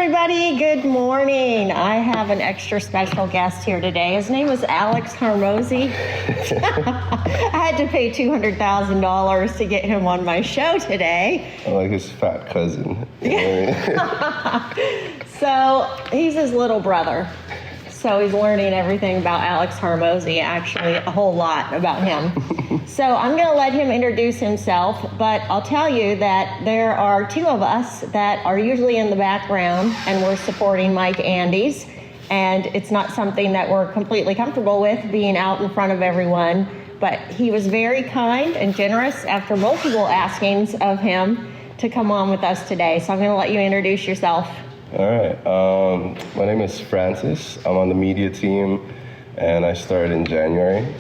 everybody. Good morning. I have an extra special guest here today. His name is Alex Hormozi. I had to pay $200,000 to get him on my show today. I like his fat cousin. So he's his little brother. So he's learning everything about Alex Hormozi, actually a whole lot about him. So I'm going to let him introduce himself, but I'll tell you that there are two of us that are usually in the background, and we're supporting Mike Andes, and it's not something that we're completely comfortable with, being out in front of everyone, but he was very kind and generous after multiple askings of him to come on with us today. So I'm going to let you introduce yourself. All right. My name is Francis. I'm on the media team, and I started in January.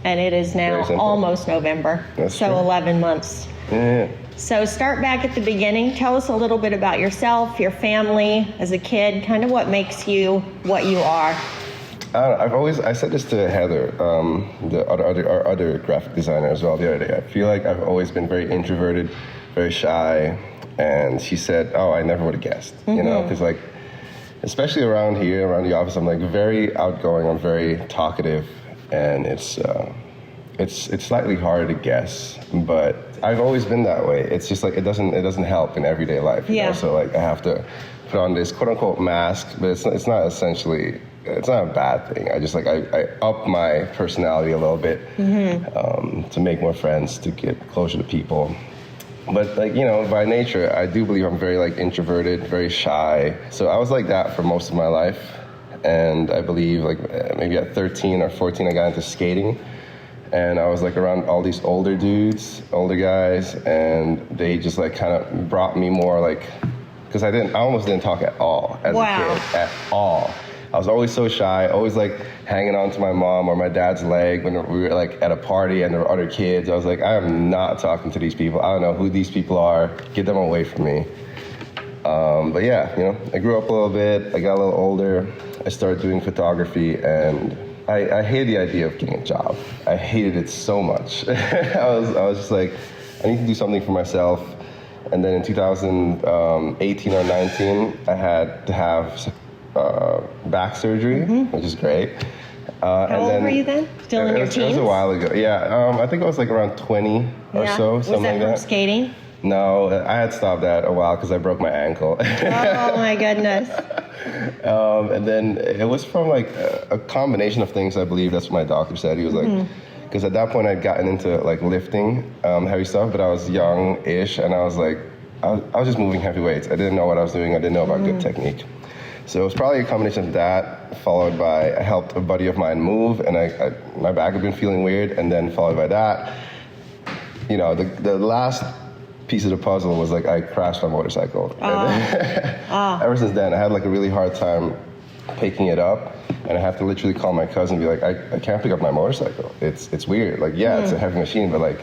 And it is now almost November. That's so true. 11 months. Yeah. So start back at the beginning. Tell us a little bit about yourself, your family as a kid, kind of what makes you what you are. I said this to Heather, our other graphic designer as well the other day. I feel like I've always been very introverted, very shy. And she said, oh, I never would have guessed, you know, because like, especially around here, around the office, I'm like very outgoing, I'm very talkative, and it's slightly harder to guess, but I've always been that way. It's just like, it doesn't help in everyday life, you know? So like I have to put on this quote unquote mask, but it's not a bad thing. I just like, I up my personality a little bit to make more friends, to get closer to people. But like, you know, by nature, I do believe I'm very like introverted, very shy. So I was like that for most of my life. And I believe like maybe at 13 or 14, I got into skating. And I was like around all these older dudes, older guys, and they just like kind of brought me more like, because I almost didn't talk at all as a kid, at all. I was always so shy, always like hanging on to my mom or my dad's leg when we were like at a party and there were other kids. I was like, I am not talking to these people. I don't know who these people are. Get them away from me. But yeah, you know, I grew up a little bit. I got a little older. I started doing photography, and I hated the idea of getting a job. I hated it so much. I was just like, I need to do something for myself. And then in 2018 or 19, I had to have back surgery, which is great. How old were you then? Still in your teens? It was a while ago. Yeah, I think I was like around 20 or so, something like that. Was that from skating? No, I had stopped that a while because I broke my ankle. Oh my goodness. And then it was from like a combination of things, I believe. That's what my doctor said. He was like, because at that point I'd gotten into like lifting heavy stuff, but I was young-ish, and I was like, I was just moving heavy weights. I didn't know what I was doing. I didn't know about good technique. So it was probably a combination of that, followed by I helped a buddy of mine move, and my back had been feeling weird, and then followed by that, you know, the last piece of the puzzle was like I crashed my motorcycle. Ever since then, I had like a really hard time picking it up, and I have to literally call my cousin and be like, I can't pick up my motorcycle. It's weird. Like, yeah, it's a heavy machine, but like,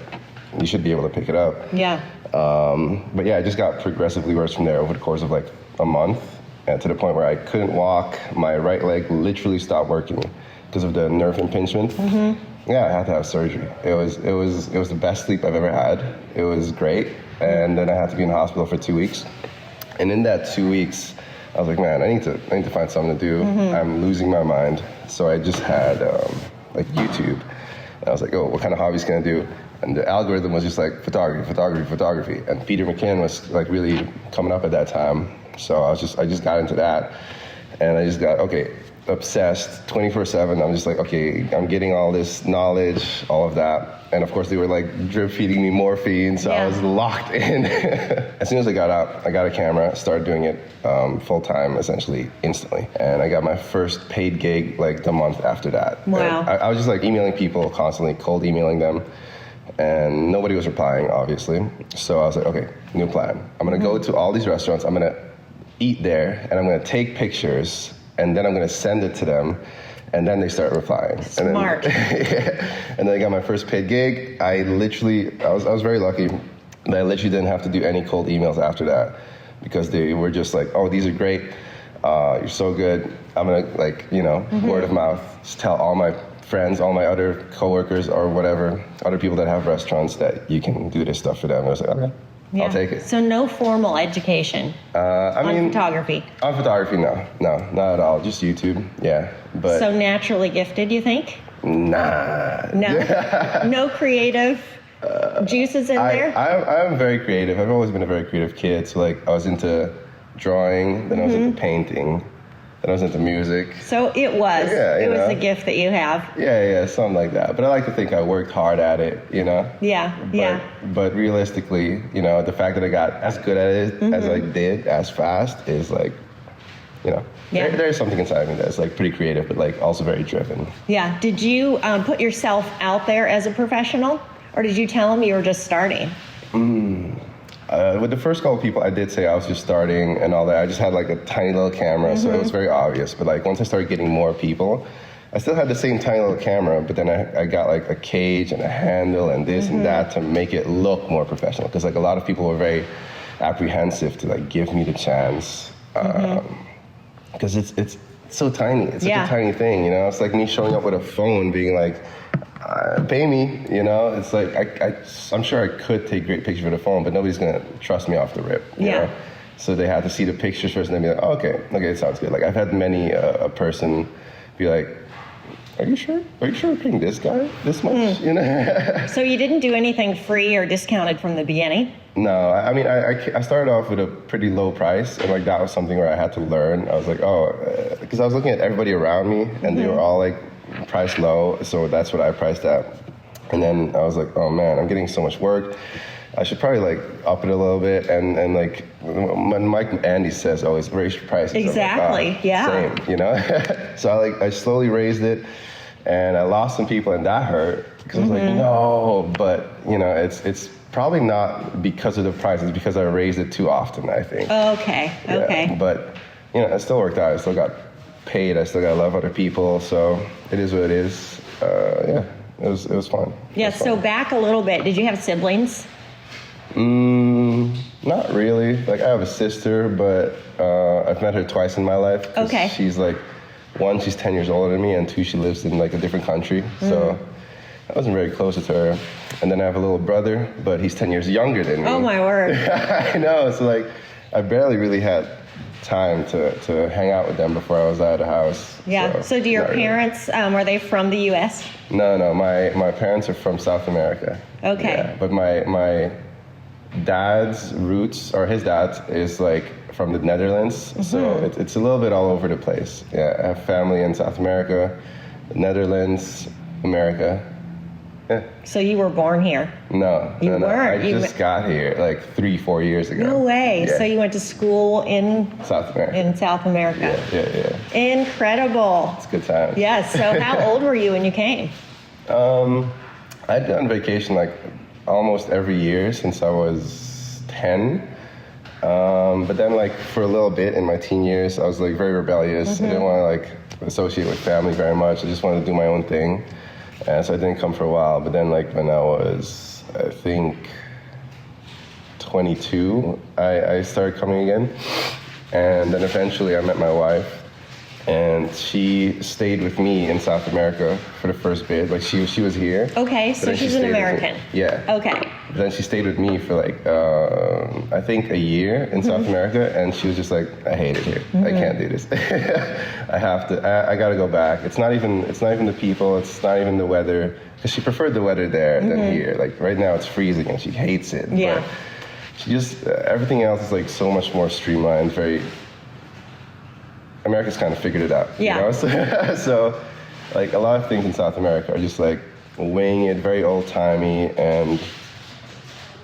you should be able to pick it up. Yeah. But yeah, it just got progressively worse from there over the course of like a month. And to the point where I couldn't walk. My right leg literally stopped working because of the nerve impingement. Yeah, I had to have surgery. It was the best sleep I've ever had. It was great. And then I had to be in the hospital for 2 weeks. And in that 2 weeks, I was like, man, I need to find something to do. I'm losing my mind. So I just had like YouTube. And I was like, oh, what kind of hobbies can I do? And the algorithm was just like photography. And Peter McKinnon was like really coming up at that time. So I just got into that, and I just got, obsessed 24/7. I'm just like, okay, I'm getting all this knowledge, all of that. And of course they were like drip feeding me morphine, so I was locked in. As soon as I got out, I got a camera, started doing it full time, essentially instantly. And I got my first paid gig like the month after that. Wow. I was just like emailing people constantly, cold emailing them. And nobody was replying, obviously. So I was like, okay, new plan. I'm gonna go to all these restaurants, I'm gonna eat there, and I'm gonna take pictures, and then I'm gonna send it to them, and then they start replying. Smart. And then I got my first paid gig. I was very lucky that I literally didn't have to do any cold emails after that, because they were just like, oh, these are great, you're so good. I'm gonna like, you know, word of mouth, just tell all my friends, all my other coworkers or whatever, other people that have restaurants that you can do this stuff for them. And I was like, okay. Yeah. I'll take it. So no formal education on photography. On photography, no, not at all. Just YouTube, yeah. But So naturally gifted, you think? nah. No, no creative juices in there. I'm very creative. I've always been a very creative kid. So like, I was into drawing, then I was into painting, then I was into music. So it was. Yeah, it was know. a gift that you have. Yeah, something like that. But I like to think I worked hard at it, you know? Yeah. But realistically, you know, the fact that I got as good at it as I did, as fast, is like, you know, there's something inside me that's like pretty creative, but like also very driven. Yeah. Did you put yourself out there as a professional, or did you tell them you were just starting? With the first couple of people, I did say I was just starting and all that. I just had like a tiny little camera, so it was very obvious. But like once I started getting more people, I still had the same tiny little camera, but then I got like a cage and a handle and this and that to make it look more professional. Because like a lot of people were very apprehensive to like give me the chance, because it's so tiny. It's such a tiny thing, you know. It's like me showing up with a phone, being like, pay me, you know. It's like I'm sure I could take great pictures with a phone, but nobody's gonna trust me off the rip. You know? So they had to see the pictures first, and then be like, oh, okay, it sounds good. Like I've had many a person be like, are you sure we're paying this guy this much? You know. So you didn't do anything free or discounted from the beginning? No, I mean I started off with a pretty low price, and like that was something where I had to learn. I was like, because I was looking at everybody around me, and they were all like priced low, so that's what I priced at. And then I was like, oh man, I'm getting so much work. I should probably like up it a little bit, and like when Mike Andy says always raise your prices. Exactly. Like, same, you know. So I slowly raised it, and I lost some people, and that hurt because I was like, no, but you know, it's probably not because of the price. It's because I raised it too often, I think. Okay. Yeah, but you know, it still worked out. I still got paid. I still got to love other people. So it is what it is. It was fun. Yeah. So back a little bit. Did you have siblings? Not really. Like I have a sister, but I've met her twice in my life. Okay. She's like, one, she's 10 years older than me, and two, she lives in like a different country. So I wasn't very close with her. And then I have a little brother, but he's 10 years younger than me. Oh my word. I know. So like, I barely really had time to hang out with them before I was out of the house. Yeah. So do your parents, were they from the U.S.? No. My parents are from South America. Okay. Yeah, but my dad's roots, or his dad's, is like from the Netherlands. So it's a little bit all over the place. Yeah, I have family in South America, Netherlands, America. Yeah. So you were born here? No. You weren't? I just got here like 3-4 years ago. No way. Yeah. So you went to school in South America. In South America. Yeah. Incredible. It's a good time. Yes. So how old were you when you came? I'd done vacation like almost every year since I was 10. But then like for a little bit in my teen years, I was like very rebellious. I didn't want to like associate with family very much. I just wanted to do my own thing. And so I didn't come for a while. But then like when I was, I think, 22, I started coming again. And then eventually I met my wife. And she stayed with me in South America for the first bit. Like she was here. Okay, so she's an American. Yeah. Okay. But then she stayed with me for like I think a year in South America, and she was just like, I hate it here. I can't do this. I gotta go back. It's not even the people. It's not even the weather. Because she preferred the weather there than here. Like right now it's freezing and she hates it. Yeah. But she just everything else is like so much more streamlined. America's kind of figured it out. Yeah. You know? So, like, a lot of things in South America are just, like, winging it, very old-timey, and,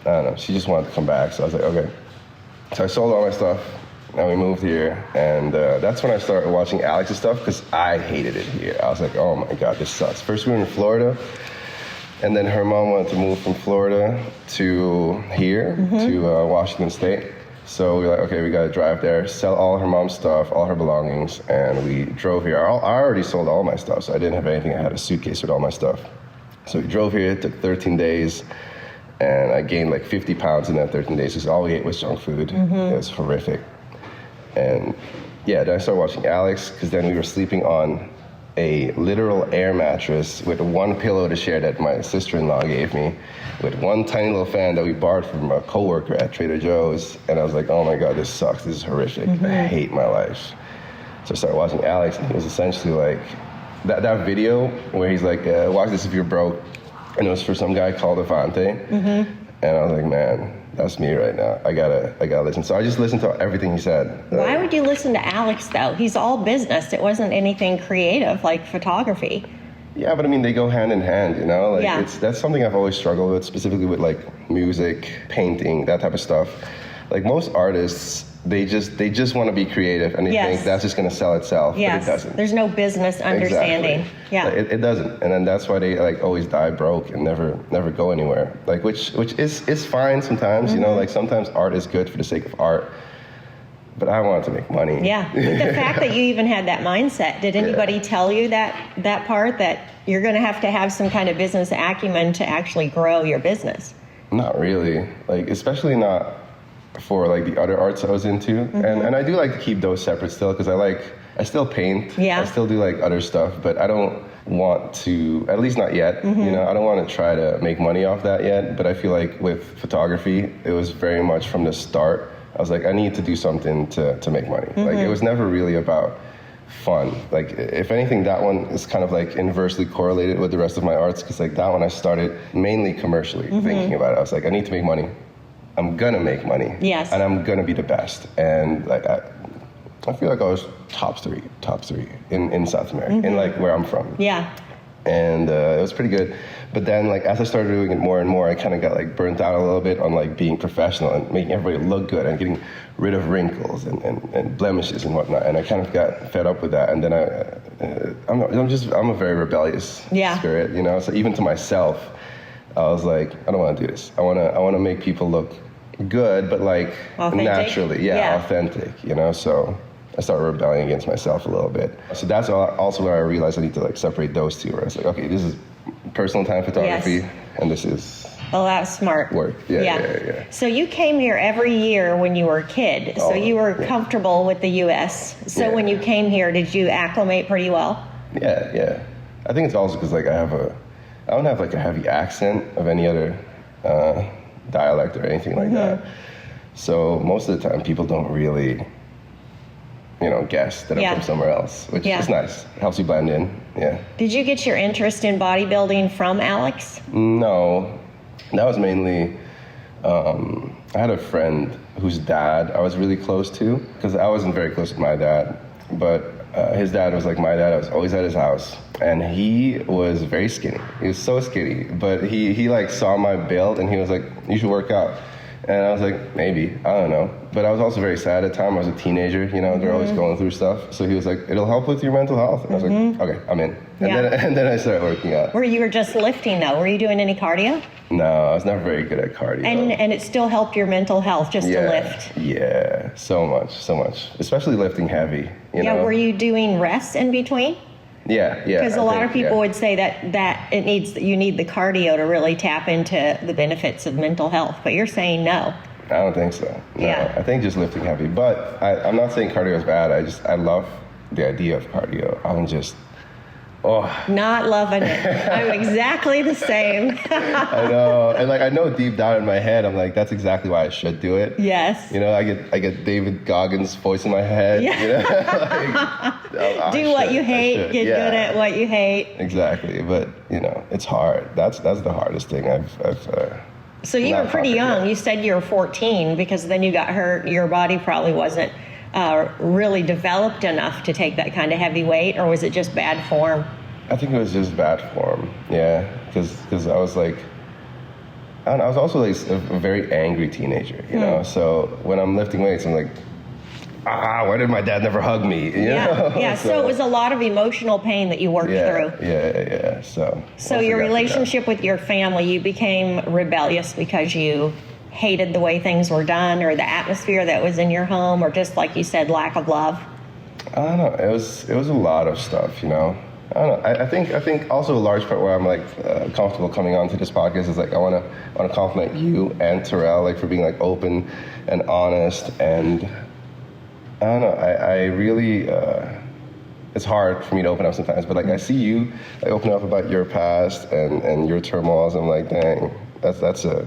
I don't know, she just wanted to come back, so I was like, okay. So I sold all my stuff, and we moved here, and that's when I started watching Alex's stuff, because I hated it here. I was like, oh, my God, this sucks. First, we were in Florida, and then her mom wanted to move from Florida to here, to Washington State. So we were like, okay, we gotta drive there, sell all her mom's stuff, all her belongings, and we drove here. I already sold all my stuff, so I didn't have anything. I had a suitcase with all my stuff. So we drove here, it took 13 days, and I gained like 50 pounds in that 13 days because all we ate was junk food. It was horrific. And yeah, then I started watching Alex, because then we were sleeping on a literal air mattress with one pillow to share that my sister-in-law gave me, with one tiny little fan that we borrowed from a coworker at Trader Joe's. And I was like, oh my God, this sucks. This is horrific. I hate my life. So I started watching Alex, and he was essentially like, that video where he's like, watch this if you're broke. And it was for some guy called Avante. And I was like, man, that's me right now. I gotta listen. So I just listened to everything he said. Why would you listen to Alex though? He's all business. It wasn't anything creative like photography. Yeah, but I mean, they go hand in hand, you know? Like, Yeah. that's something I've always struggled with, specifically with like music, painting, that type of stuff. Like most artists, they just want to be creative, and they Yes. think that's just going to sell itself, Yes. but it doesn't. There's no business understanding. Exactly. Yeah. Like, it doesn't, and then that's why they like always die broke and never go anywhere. Like which is fine sometimes, you know. Like sometimes art is good for the sake of art, but I wanted to make money. Yeah, but the fact that you even had that mindset, did anybody tell you that part, that you're going to have some kind of business acumen to actually grow your business? Not really, like especially not for like the other arts I was into, and I do like to keep those separate still, because I still paint, Yeah. I still do like other stuff, but I don't want to, at least not yet, you know, I don't want to try to make money off that yet. But I feel like with photography, it was very much from the start, I was like, I need to do something to make money. Like it was never really about fun. Like if anything, that one is kind of like inversely correlated with the rest of my arts, because like that one I started mainly commercially thinking about it. I was like, I need to make money. I'm gonna make money. Yes. And I'm gonna be the best. And like I feel like I was top three in South America, in like where I'm from. Yeah. And it was pretty good. But then like as I started doing it more and more, I kind of got like burnt out a little bit on like being professional and making everybody look good and getting rid of wrinkles and blemishes and whatnot. And I kind of got fed up with that. And then I'm a very rebellious Yeah. spirit, you know. So even to myself, I was like, I don't want to do this. I want to make people look good, but like Authentic? naturally, Yeah. authentic, you know. So I started rebelling against myself a little bit. So that's also where I realized I need to like separate those two. Where it's like, okay, this is personal time photography, Yes. and this is Well, that's smart. work. Yeah. So you came here every year when you were a kid. So Oh, you were yeah. comfortable with the U.S. So Yeah. when you came here, did you acclimate pretty well? Yeah. I think it's also because like I don't have like a heavy accent of any other dialect or anything like that. So most of the time, people don't really, you know, guess that I'm Yeah. from somewhere else, which Yeah. is nice. It helps you blend in. Yeah. Did you get your interest in bodybuilding from Alex? No, that was mainly, I had a friend whose dad I was really close to, because I wasn't very close with my dad, but his dad was like my dad. I was always at his house, and he was very skinny. He was so skinny, but he like saw my build, and he was like, you should work out. And I was like, maybe, I don't know. But I was also very sad at the time. I was a teenager, you know, they're always going through stuff. So he was like, it'll help with your mental health. And I was like, okay, I'm in. And, Yeah. and then I started working out. Where you were just lifting though? Were you doing any cardio? No, I was never very good at cardio. And it still helped your mental health just to lift? Yeah, so much. Especially lifting heavy, you know? Were you doing rests in between? Yeah. Because a I lot think, of people yeah. would say that you need the cardio to really tap into the benefits of mental health, but you're saying no. I don't think so. No, Yeah. I think just lifting heavy. But I'm not saying cardio is bad. I love the idea of cardio. Not loving it. I'm exactly the same. I know. And like I know deep down in my head, I'm like, that's exactly why I should do it. Yes. You know, I get David Goggins' voice in my head. Yeah. You know? Like, Do what you hate, get Yeah. good at what you hate. Exactly. But you know, it's hard. That's the hardest thing I've So you not were pretty conquered young. yet. You said you were 14 because then you got hurt. Your body probably wasn't really developed enough to take that kind of heavy weight, or was it just bad form? I think it was just bad form, yeah, because I was like, I don't know, I was also like a very angry teenager, you know. So when I'm lifting weights, I'm like, why did my dad never hug me? You know? Yeah. So it was a lot of emotional pain that you worked through. Yeah. So So once I your got through that- relationship with your family, you became rebellious because you hated the way things were done, or the atmosphere that was in your home, or just like you said, lack of love. I don't know. It was a lot of stuff, you know. I don't know. I think also a large part where I'm like comfortable coming onto this podcast is like I want to compliment you and Terrell like for being like open and honest, and I don't know. I really it's hard for me to open up sometimes. But like I see you like open up about your past and your turmoils. I'm like, dang, that's a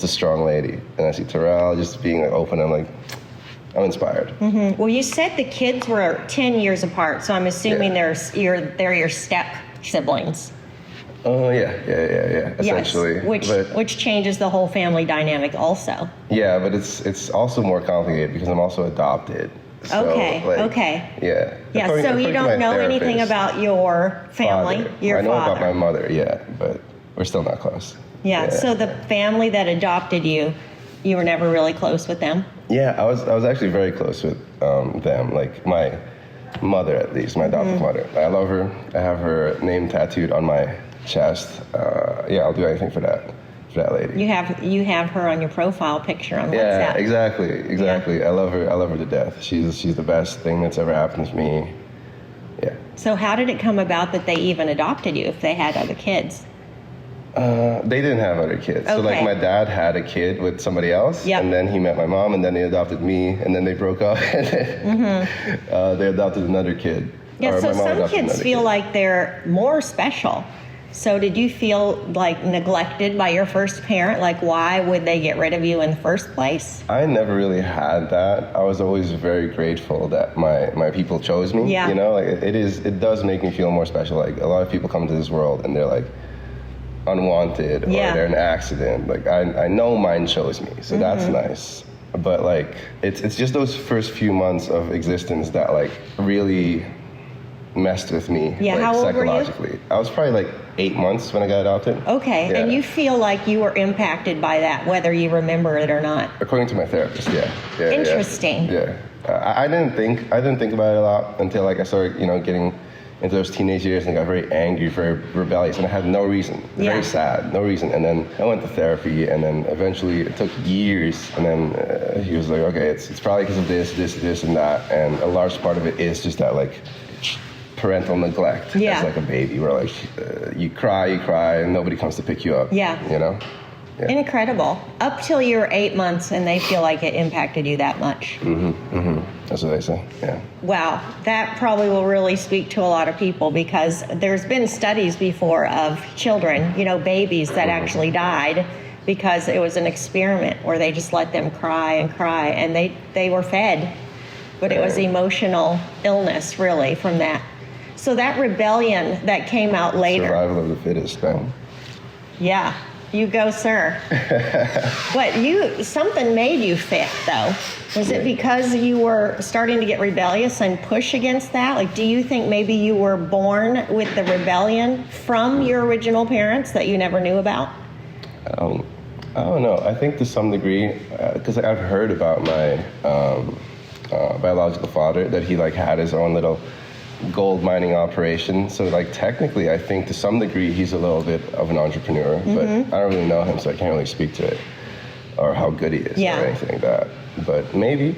strong lady. And I see Terrell just being like open. I'm like, I'm inspired. Mm-hmm. Well, you said the kids were 10 years apart, so I'm assuming they're your step siblings. Oh yeah, essentially. Yes, which changes the whole family dynamic also. Yeah, but it's also more complicated because I'm also adopted. So, Okay. Yeah. Yeah. So you don't know anything about your family, I know about my mother, but we're still not close. Yeah. So the family that adopted you, you were never really close with them. Yeah, I was actually very close with them. Like my mother, at least, my adoptive mother. I love her. I have her name tattooed on my chest. I'll do anything for that lady. You have her on your profile picture on WhatsApp. Yeah, exactly. Yeah. I love her to death. She's the best thing that's ever happened to me. Yeah. So how did it come about that they even adopted you if they had other kids? They didn't have other kids. Okay. So like my dad had a kid with somebody else, and then he met my mom, and then they adopted me, and then they broke up, and then they adopted another kid. Yeah, so some kids feel like they're more special. So did you feel like neglected by your first parent? Like why would they get rid of you in the first place? I never really had that. I was always very grateful that my people chose me. Yeah. You know, like it does make me feel more special. Like a lot of people come into this world and they're like unwanted or they're an accident. Like I know mine chose me, so that's nice. But like it's just those first few months of existence that like really messed with me. Yeah, like, how old psychologically. were you? I was probably like 8 months when I got adopted. Okay, Yeah. and you feel like you were impacted by that, whether you remember it or not. According to my therapist, yeah. Interesting. Yeah. I didn't think about it a lot until like I started, getting into those teenage years and got very angry, very rebellious, and I had no reason. Very sad, no reason. And then I went to therapy, and then eventually it took years, and then he was like, okay, it's probably because of this, and that, and a large part of it is just that like parental neglect as like a baby, where like you cry, and nobody comes to pick you up. Yeah. Yeah. Incredible. Up till you were 8 months, and they feel like it impacted you that much. That's what they say. Yeah. Wow, that probably will really speak to a lot of people because there's been studies before of children, babies that actually died because it was an experiment where they just let them cry, and they were fed, but it was emotional illness really from that. So that rebellion that came out later. Survival of the fittest, man. Yeah. You go, sir. But something made you fit, though. Was it because you were starting to get rebellious and push against that? Like, do you think maybe you were born with the rebellion from your original parents that you never knew about? I don't know. I think to some degree, because I've heard about my biological father, that he like had his own little gold mining operation. So like technically I think to some degree he's a little bit of an entrepreneur, but I don't really know him, so I can't really speak to it or how good he is or anything like that. But maybe,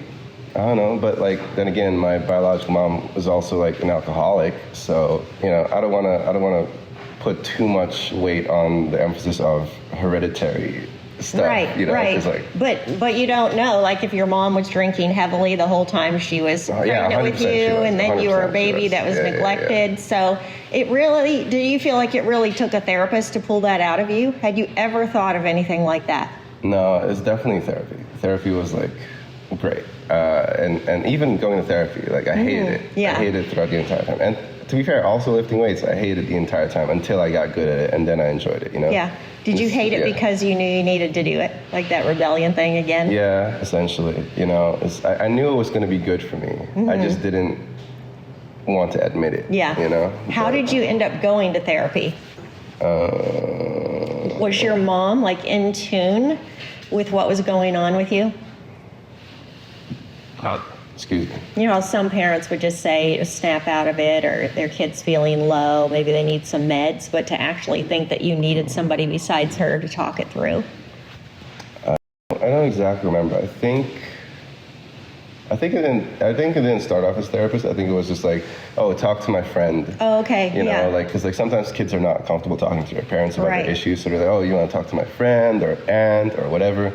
I don't know. But like then again, my biological mom was also like an alcoholic, so I don't want to put too much weight on the emphasis of hereditary stuff. Right. Like, but you don't know. Like if your mom was drinking heavily the whole time she was pregnant with you, and then you were a baby that was neglected. Yeah. So do you feel like it really took a therapist to pull that out of you? Had you ever thought of anything like that? No, it's definitely therapy. Therapy was like great, and even going to therapy, like I hated it. Yeah. I hated it throughout the entire time. And to be fair, also lifting weights, I hated the entire time until I got good at it, and then I enjoyed it. Yeah. Did you hate it because you knew you needed to do it, like that rebellion thing again? Yeah, essentially. I knew it was going to be good for me. I just didn't want to admit it. Yeah. How did you end up going to therapy? Was your mom like in tune with what was going on with you? Excuse me. Some parents would just say snap out of it, or their kid's feeling low, maybe they need some meds, but to actually think that you needed somebody besides her to talk it through. I don't exactly remember. I think it didn't start off as therapist. I think it was just like, talk to my friend. Oh, okay. Because like sometimes kids are not comfortable talking to their parents about their issues, so they're like, you want to talk to my friend or aunt or whatever.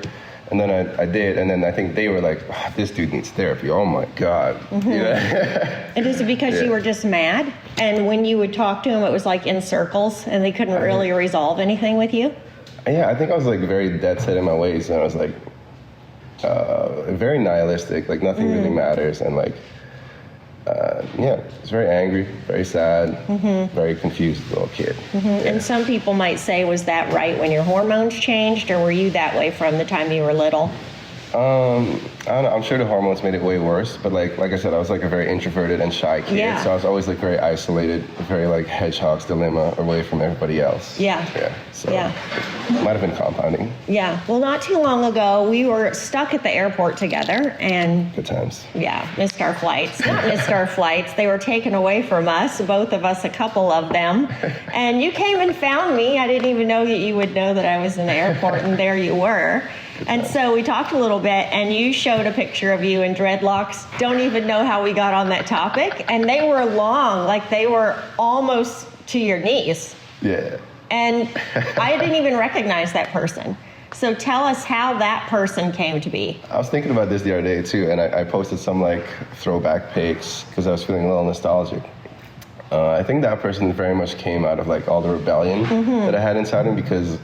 And then I did, and then I think they were like, oh, this dude needs therapy. Oh my God. And is it because you were just mad? And when you would talk to him, it was like in circles, and they couldn't really resolve anything with you? Yeah, I think I was like very dead set in my ways, and I was like very nihilistic, like nothing really matters, and like, it's very angry, very sad, very confused little kid. And some people might say, was that right when your hormones changed, or were you that way from the time you were little? I don't know. I'm sure the hormones made it way worse, but like I said, I was like a very introverted and shy kid, so I was always like very isolated, very like hedgehog's dilemma, away from everybody else. So it might have been compounding. Well, not too long ago, we were stuck at the airport together, and good times. Missed our flights. Not missed our flights. They were taken away from us, both of us, a couple of them. And you came and found me. I didn't even know that you would know that I was in the airport, and there you were. And so we talked a little bit, and you showed a picture of you in dreadlocks. Don't even know how we got on that topic. And they were long, like they were almost to your knees. Yeah. And I didn't even recognize that person. So tell us how that person came to be. I was thinking about this the other day too, and I posted some like throwback pics because I was feeling a little nostalgic. I think that person very much came out of like all the rebellion that I had inside me, because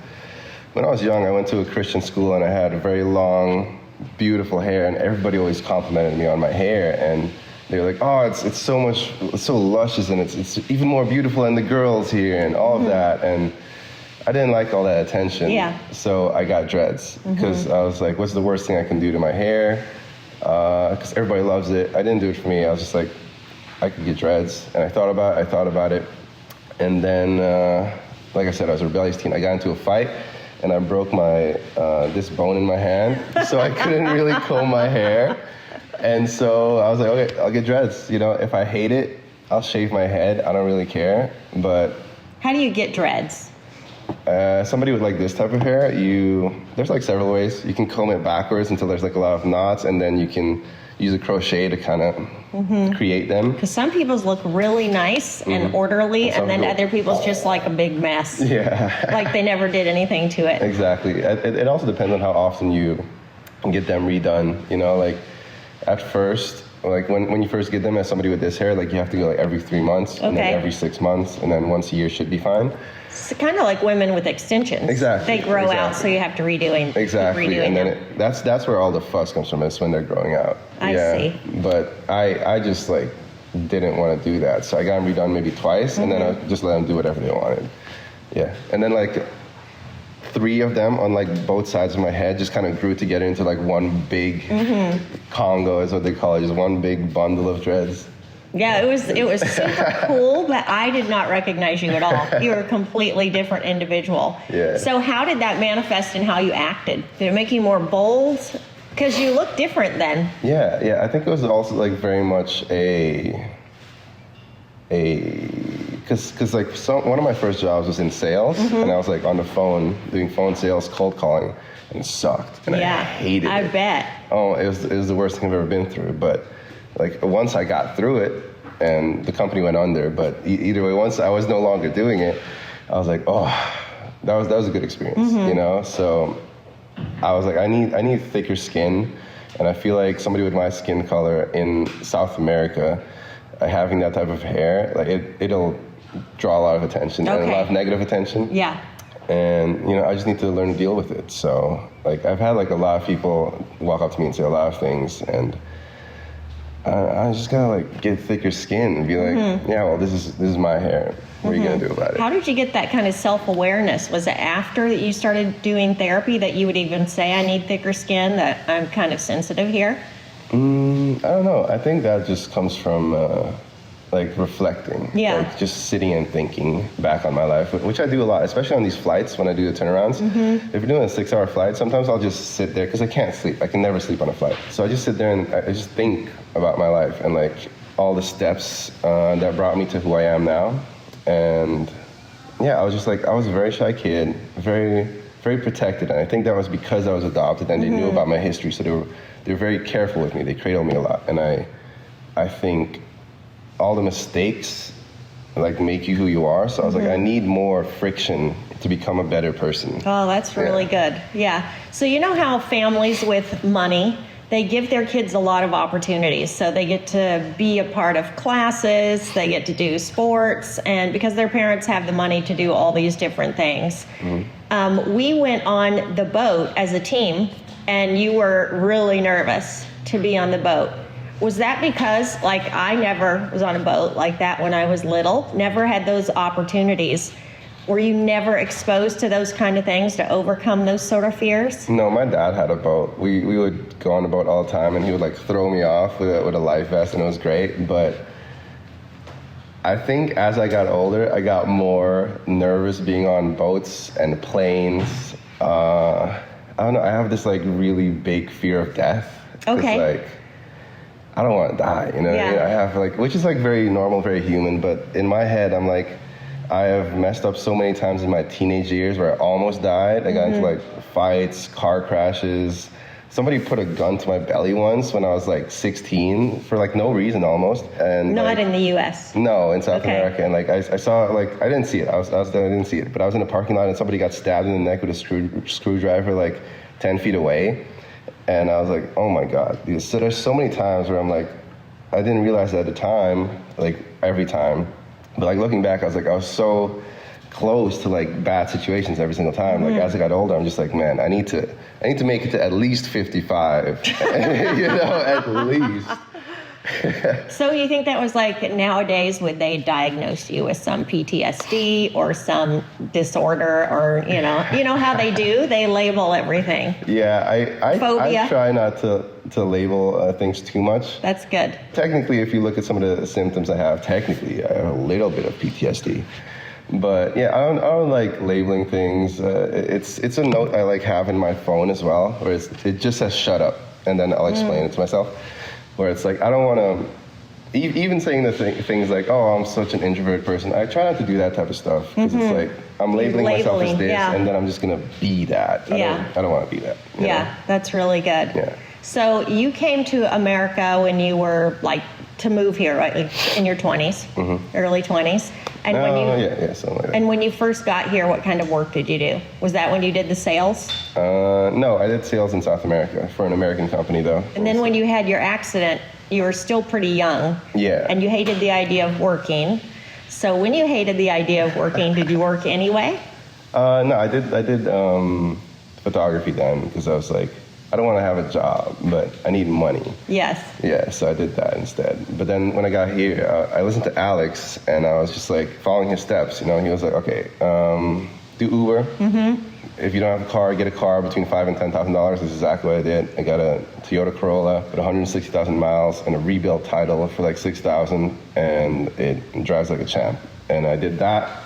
when I was young, I went to a Christian school and I had very long, beautiful hair, and everybody always complimented me on my hair, and they were like, oh, it's so luscious, and it's even more beautiful than the girls here, and all of that, and I didn't like all that attention. So I got dreads, because I was like, what's the worst thing I can do to my hair? Because everybody loves it. I didn't do it for me. I was just like, I could get dreads, and I thought about it, and then, like I said, I was a rebellious teen. I got into a fight, and I broke my this bone in my hand, so I couldn't really comb my hair. And so I was like, okay, I'll get dreads. You know, if I hate it, I'll shave my head. I don't really care. But how do you get dreads? Somebody with like this type of hair, there's like several ways. You can comb it backwards until there's like a lot of knots, and then you can use a crochet to kind of create them. Because some people's look really nice and orderly, and then other people's just like a big mess. Like they never did anything to it. Exactly. It also depends on how often you get them redone. You know, like at first, like when you first get them as somebody with this hair, like you have to go like every 3 months, and then every 6 months, and then once a year should be fine. It's kind of like women with extensions. Exactly. They grow out, so you have to redoing. Exactly, and then that's where all the fuss comes from. Is when they're growing out. I see. But I just like didn't want to do that, so I got them redone maybe twice, and then I just let them do whatever they wanted. And then like 3 of them on like both sides of my head just kind of grew together into like one big Congo, is what they call it, just one big bundle of dreads. Yeah, it was super cool, but I did not recognize you at all. You were a completely different individual. So how did that manifest in how you acted? Did it make you more bold? Because you look different then. Yeah. I think it was also like very much because like one of my first jobs was in sales, and I was like on the phone doing phone sales, cold calling, and it sucked, and I hated it. I bet. Oh, it was the worst thing I've ever been through. But like once I got through it, and the company went under, but either way, once I was no longer doing it, I was like, oh, that was a good experience, you know. So I was like, I need thicker skin, and I feel like somebody with my skin color in South America, having that type of hair, like it'll draw a lot of attention and a lot of negative attention. And, you know, I just need to learn to deal with it. So, like, I've had, like, a lot of people walk up to me and say a lot of things, and I just gotta, like, get thicker skin and be like, yeah, well, this is my hair. What are you gonna do about it? How did you get that kind of self-awareness? Was it after that you started doing therapy that you would even say, I need thicker skin, that I'm kind of sensitive here? I don't know. I think that just comes from like reflecting, like just sitting and thinking back on my life, which I do a lot, especially on these flights when I do the turnarounds. If you're doing a 6-hour flight, sometimes I'll just sit there because I can't sleep. I can never sleep on a flight. So I just sit there and I just think about my life and like all the steps that brought me to who I am now. And I was just like, I was a very shy kid, very, very protected. And I think that was because I was adopted and they knew about my history. So they were very careful with me. They cradled me a lot. And I think all the mistakes like make you who you are. So I was like, I need more friction to become a better person. Oh, that's really good. Yeah. So you know how families with money, they give their kids a lot of opportunities. So they get to be a part of classes, they get to do sports, and because their parents have the money to do all these different things. We went on the boat as a team, and you were really nervous to be on the boat. Was that because, like, I never was on a boat like that when I was little, never had those opportunities? Were you never exposed to those kind of things to overcome those sort of fears? No, my dad had a boat. We would go on the boat all the time, and he would like throw me off with a life vest, and it was great. But I think as I got older, I got more nervous being on boats and planes. I don't know. I have this like really big fear of death. Okay. It's like, I don't want to die, you know? Yeah. I have like, which is like very normal, very human. But in my head, I'm like, I have messed up so many times in my teenage years where I almost died. I got into like fights, car crashes. Somebody put a gun to my belly once when I was like 16 for like no reason almost. And Not like, in the U.S. No, in South Okay. America. And like I saw, like, I didn't see it. I was there, I didn't see it. But I was in a parking lot and somebody got stabbed in the neck with a screwdriver like 10 feet away. And I was like, oh my God. So there's so many times where I'm like, I didn't realize at the time, like every time. But like looking back, I was so close to like bad situations every single time. Like as I got older, I'm just like, man, I need to make it to at least 55. You know, at least. So you think that was like nowadays would they diagnose you with some PTSD or some disorder or, you know how they do? They label everything. Yeah, I Phobia. try not to label things too much. That's good. Technically, if you look at some of the symptoms I have, technically I have a little bit of PTSD. But yeah, I don't like labeling things. It's a note I like have in my phone as well, where it just says shut up, and then I'll explain it to myself. Where it's like, I don't want to, even saying the things like, oh, I'm such an introvert person, I try not to do that type of stuff. Because it's like, I'm labeling myself as this, yeah. and then I'm just going to be that. I don't want to be that. You know? That's really good. Yeah. So you came to America when you were like to move here, right? Like in your 20s, early 20s. And something like that. And when you first got here, what kind of work did you do? Was that when you did the sales? No, I did sales in South America for an American company, though. And then when you had your accident, you were still pretty young. Yeah. And you hated the idea of working. So when you hated the idea of working, did you work anyway? No, I did photography then because I was like, I don't want to have a job, but I need money. Yes. Yeah, so I did that instead. But then when I got here, I listened to Alex, and I was just like following his steps. You know, he was like, okay, do Uber. If you don't have a car, get a car between $5,000 and $10,000. This is exactly what I did. I got a Toyota Corolla with 160,000 miles and a rebuilt title for like $6,000, and it drives like a champ. And I did that,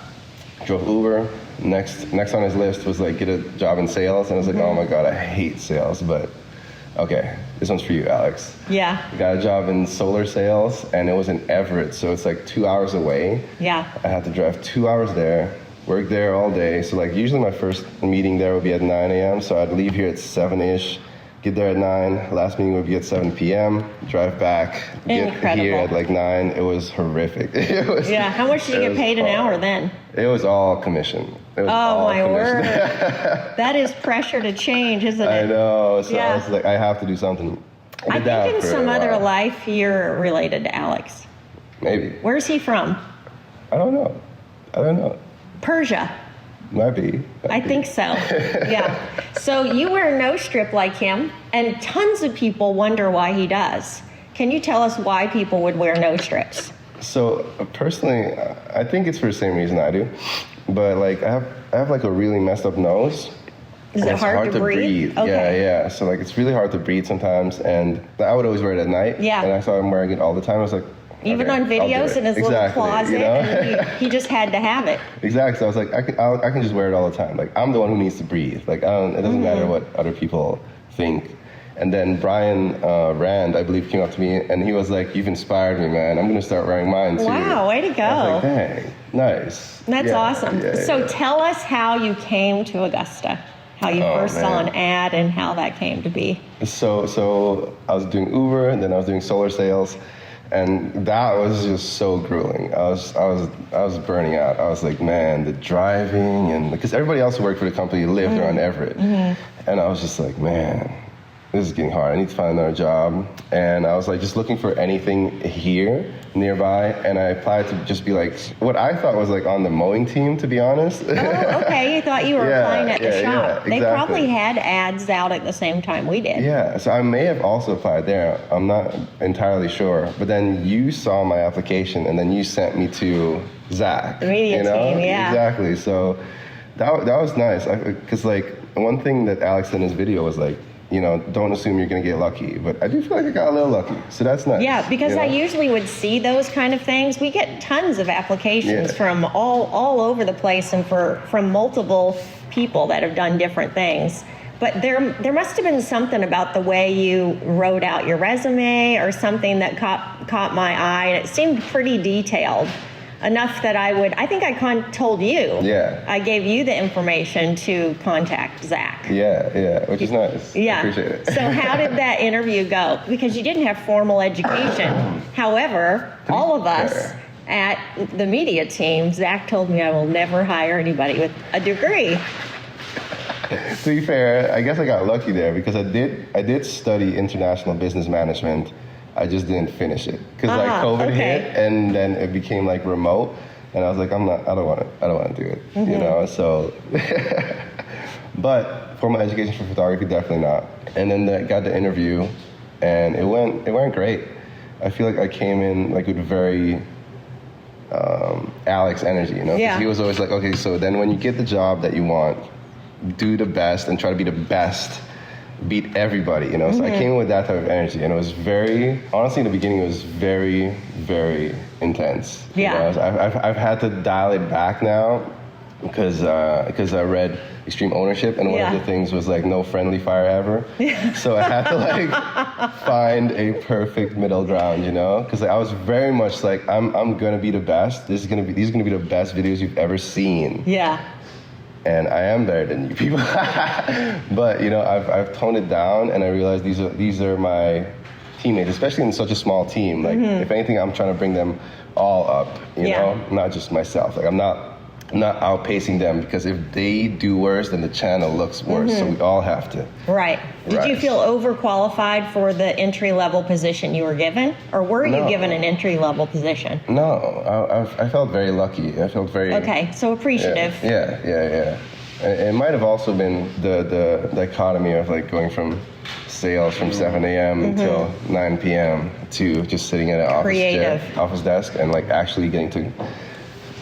drove Uber. Next on his list was like get a job in sales, and I was like, oh my God, I hate sales, but okay, this one's for you, Alex. Yeah. I got a job in solar sales, and it was in Everett, so it's like 2 hours away. Yeah. I had to drive 2 hours there, work there all day. So like usually my first meeting there would be at 9 a.m. So I'd leave here at 7-ish, get there at 9. Last meeting would be at 7 p.m. Drive back, get here at like 9. It was horrific. Yeah. How much did you get paid an hour then? It was all commission. It was all my commission. word. That is pressure to change, isn't it? I know. So Yeah. I was like, I have to do something. I did that think in for some a other while. life you're related to Alex. Maybe. Where's he from? I don't know. Persia. Might be. I think so. Yeah. So you wear no strip like him, and tons of people wonder why he does. Can you tell us why people would wear no strips? So personally, I think it's for the same reason I do, but like I have like a really messed up nose. Is it hard to breathe? Okay. Yeah. So like it's really hard to breathe sometimes, and I would always wear it at night. Yeah. And I saw him wearing it all the time. I was like, Even okay, on I'll do videos it. in his little closet, you know? and he just had to have it. Exactly. So I was like, I can just wear it all the time. Like I'm the one who needs to breathe. Like it doesn't matter what other people think. And then Brian Rand, I believe, came up to me and he was like, "You've inspired me, man. I'm gonna start wearing mine too." Wow, way to go. I was like, "Dang, nice." That's awesome. Yeah, so yeah. tell us how you came to Augusta, how you first saw an ad and how that came to be. So I was doing Uber and then I was doing solar sales. And that was just so grueling. I was burning out. I was like, man, the driving, and because everybody else who worked for the company lived around Everett. And I was just like, man, this is getting hard. I need to find another job. And I was like just looking for anything here nearby, and I applied to just be like what I thought was like on the mowing team, to be honest. Oh, okay. You thought you were applying at the shop. Yeah, exactly. They probably had ads out at the same time we did. Yeah, so I may have also applied there. I'm not entirely sure. But then you saw my application, and then you sent me to Zach. The media team, yeah. Exactly. So that was nice. Because like one thing that Alex said in his video was like, you know, don't assume you're going to get lucky. But I do feel like I got a little lucky. So that's nice. Yeah, because you know? I usually would see those kind of things. We get tons of applications from all over the place and from multiple people that have done different things. But there must have been something about the way you wrote out your resume or something that caught my eye. And it seemed pretty detailed. Enough that I think I told you. Yeah. I gave you the information to contact Zach. Yeah, which is nice. Yeah. I appreciate it. So how did that interview go? Because you didn't have formal education. However, all of us at the media team, Zach told me I will never hire anybody with a degree. To be fair, I guess I got lucky there because I did study international business management. I just didn't finish it because like COVID hit, and then it became like remote, and I was like, I don't want to do it, you know. So, but for my education for photography, definitely not. And then got the interview, and it went great. I feel like I came in like with very Alex energy, you know. 'Cause he was always like, okay, so then when you get the job that you want, do the best and try to be the best. Beat everybody, you know. So I came in with that type of energy, and it was very, honestly, in the beginning, it was very, very intense. Yeah. You know? I've had to dial it back now because I read Extreme Ownership, and one of the things was like no friendly fire ever. So I had to like find a perfect middle ground, you know, because like, I was very much like I'm gonna be the best. These are gonna be the best videos you've ever seen. Yeah. And I am better than you people. But you know, I've toned it down, and I realized these are my teammates, especially in such a small team. Like if anything, I'm trying to bring them all up, you know, not just myself. Like I'm not outpacing them, because if they do worse, then the channel looks worse. So we all have to. Right. Did you feel overqualified for the entry-level position you were given? Or were you given an entry-level position? No, I felt very lucky. I felt very... Okay, so appreciative. Yeah. It might have also been the dichotomy of like going from sales from 7 a.m. until 9 p.m. to just sitting at an office desk and like actually getting to,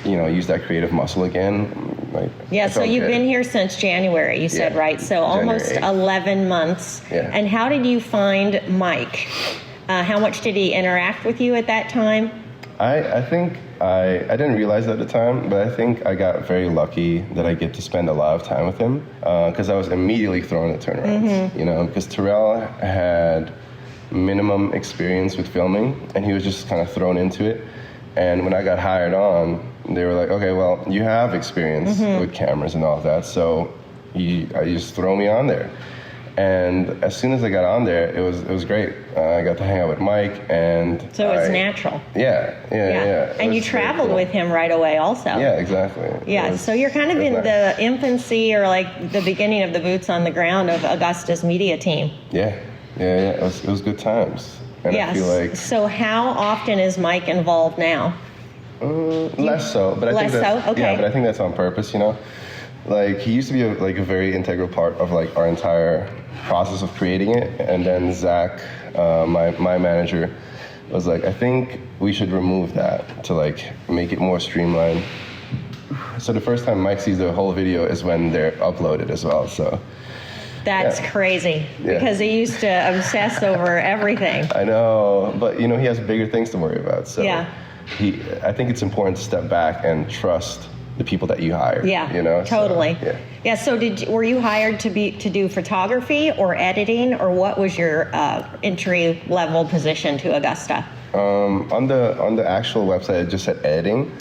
you know, use that creative muscle again. Like, so you've been here since January, you said, right? So almost 11 months. Yeah. And how did you find Mike? How much did he interact with you at that time? I think I didn't realize it at the time, but I think I got very lucky that I get to spend a lot of time with him, because I was immediately thrown at turnarounds, you know, because Terrell had minimum experience with filming, and he was just kind of thrown into it. And when I got hired on, they were like, okay, well, you have experience with cameras and all of that, so you just throw me on there. And as soon as I got on there, it was great. I got to hang out with Mike, and so it was natural. Yeah. And you traveled with him right away, also. Yeah, exactly. Yeah, so you're kind of in the infancy, or like the beginning of the boots on the ground of Augusta's media team. Yeah. It was good times. And I feel like... So how often is Mike involved now? Less so, but I think that's, Okay. Yeah, but I think that's on purpose, you know. Like he used to be a very integral part of like our entire process of creating it, and then Zach, my manager, was like, I think we should remove that to like make it more streamlined. So the first time Mike sees the whole video is when they're uploaded as well. So. That's crazy, because he used to obsess over everything. I know, but you know, he has bigger things to worry about. So I think it's important to step back and trust the people that you hire. Yeah, you know, totally. So, So were you hired to do photography or editing, or what was your entry level position to Augusta? On the actual website, it just said editing.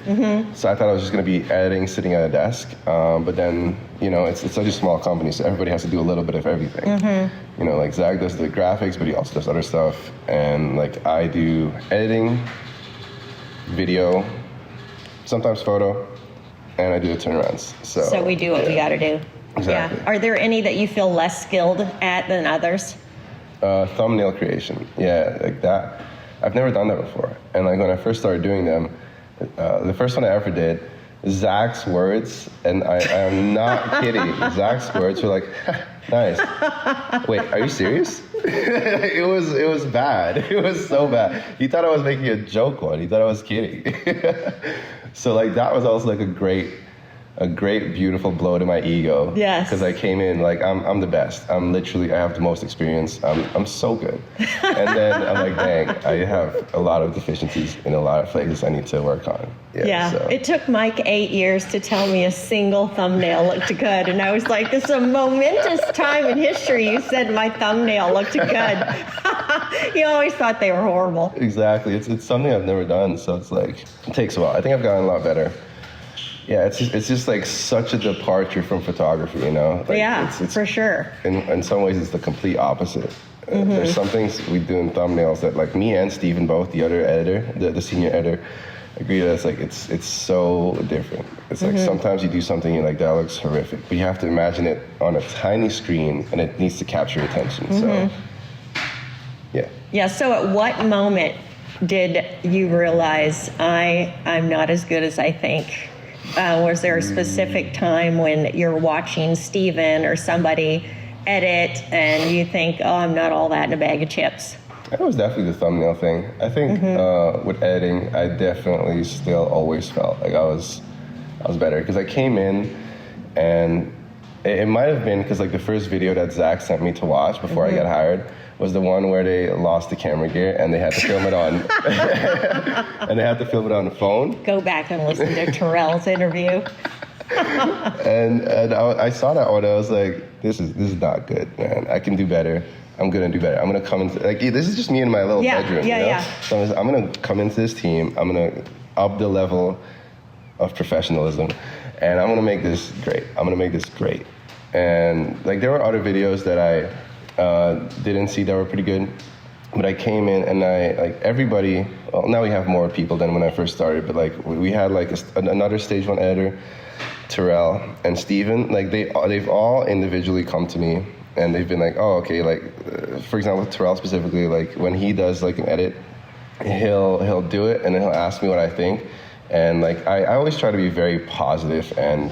So I thought I was just going to be editing, sitting at a desk. But then, it's such a small company, so everybody has to do a little bit of everything. Like Zach does the graphics, but he also does other stuff. And like I do editing, video, sometimes photo, and I do the turnarounds. So we do what we got to do. Exactly. Yeah. Are there any that you feel less skilled at than others? Thumbnail creation. Yeah, like that. I've never done that before. And like when I first started doing them, the first one I ever did, Zach's words, and I am not kidding, Zach's words were like, nice. Wait, are you serious? It was bad. It was so bad. He thought I was making a joke one. He thought I was kidding. So like that was also like a great, beautiful blow to my ego. Yes. Because I came in like, I'm the best. I have the most experience. I'm so good. And then I'm like, dang, I have a lot of deficiencies in a lot of places I need to work on. Yeah. So. It took Mike 8 years to tell me a single thumbnail looked good. And I was like, this is a momentous time in history. You said my thumbnail looked good. You always thought they were horrible. Exactly. It's something I've never done. So it's like, it takes a while. I think I've gotten a lot better. Yeah, it's just like such a departure from photography, Like, it's for sure. In some ways, it's the complete opposite. There's some things we do in thumbnails that, like me and Steven both, the other editor, the senior editor, agree that it's so different. It's like sometimes you do something and you're like, that looks horrific, but you have to imagine it on a tiny screen and it needs to capture your attention. So, yeah. Yeah. So, at what moment did you realize I'm not as good as I think? Was there a specific time when you're watching Steven or somebody edit and you think, oh, I'm not all that in a bag of chips? It was definitely the thumbnail thing. I think with editing, I definitely still always felt like I was better because I came in and it might have been because like the first video that Zach sent me to watch before I got hired was the one where they lost the camera gear and they had to film it on the phone. Go back and listen to Terrell's interview. and I saw that one. I was like, this is not good, man. I can do better. I'm gonna do better. I'm gonna come into like this is just me in my little bedroom. So I'm gonna come into this team. I'm gonna up the level of professionalism, and I'm gonna make this great. And like there were other videos that I didn't see that were pretty good, but I came in and everybody. Well, now we have more people than when I first started, but like we had like another stage one editor, Terrell and Steven. Like they've all individually come to me and they've been like, oh, okay. Like for example, Terrell specifically, like when he does like an edit, he'll do it and then he'll ask me what I think, and like I always try to be very positive, and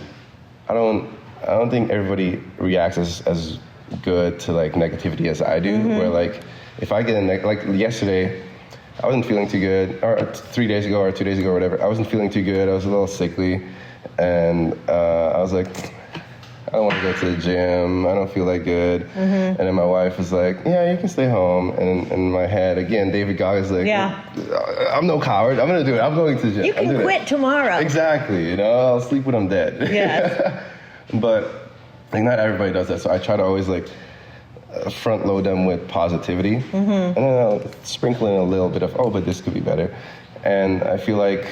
I don't think everybody reacts as good to like negativity as I do. Where like if I get like yesterday, I wasn't feeling too good, or 3 days ago or 2 days ago or whatever, I wasn't feeling too good. I was a little sickly, and I was like, I don't want to go to the gym. I don't feel that good. And then my wife was like, yeah, you can stay home. And in my head, again, David Goggins like, I'm no coward. I'm going to do it. I'm going to the gym. You can quit tomorrow. Exactly. I'll sleep when I'm dead. Yes. But like not everybody does that. So I try to always like front load them with positivity. And then I'll sprinkle in a little bit of, oh, but this could be better. And I feel like,